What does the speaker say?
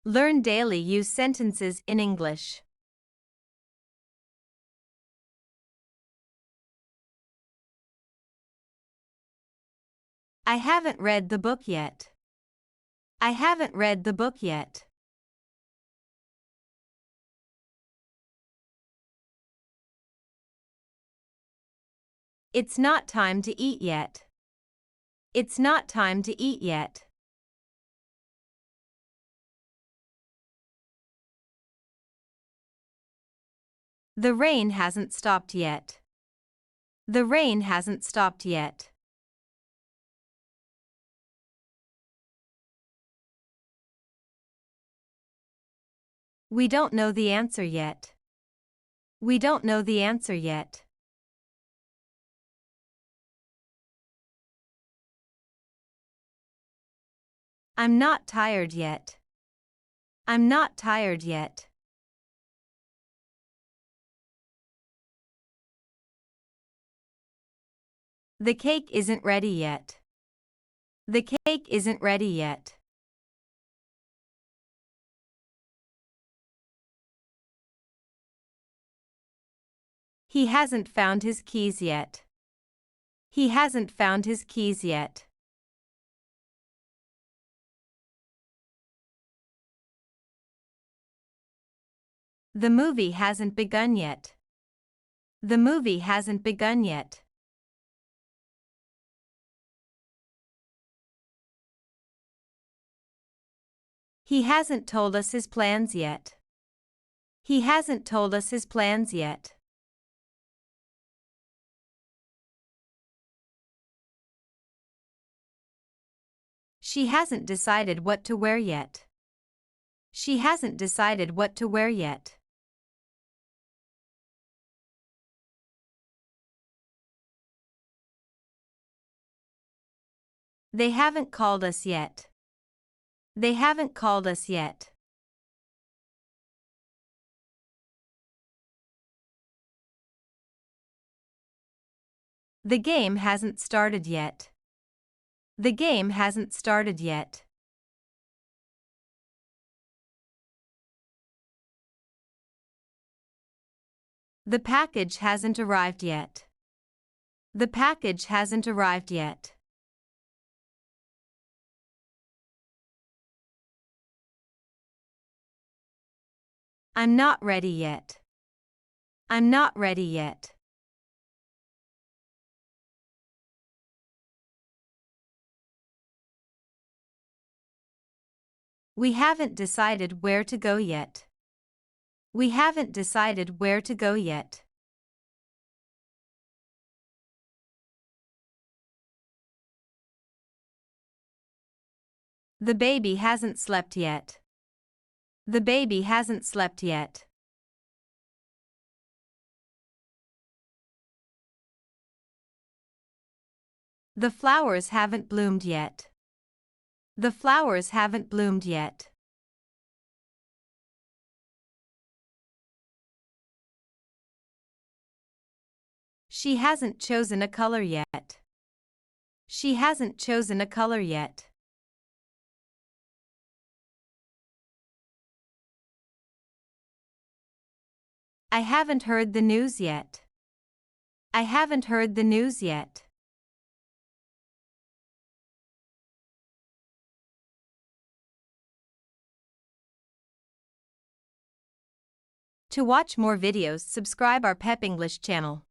Learn daily use sentences in English. I haven't read the book yet. I haven't read the book yet. It's not time to eat yet. It's not time to eat yet. The rain hasn't stopped yet. The rain hasn't stopped yet. We don't know the answer yet. We don't know the answer yet. I'm not tired yet. I'm not tired yet. The cake isn't ready yet. The cake isn't ready yet. He hasn't found his keys yet. He hasn't found his keys yet. The movie hasn't begun yet. The movie hasn't begun yet. He hasn't told us his plans yet. He hasn't told us his plans yet. She hasn't decided what to wear yet. She hasn't decided what to wear yet. They haven't called us yet. They haven't called us yet. The game hasn't started yet. The game hasn't started yet. The package hasn't arrived yet. The package hasn't arrived yet. I'm not ready yet. I'm not ready yet. We haven't decided where to go yet. We haven't decided where to go yet. The baby hasn't slept yet. The baby hasn't slept yet. The flowers haven't bloomed yet. The flowers haven't bloomed yet. She hasn't chosen a color yet. She hasn't chosen a color yet. I haven't heard the news yet. I haven't heard the news yet. To watch more videos, subscribe our Pep English channel.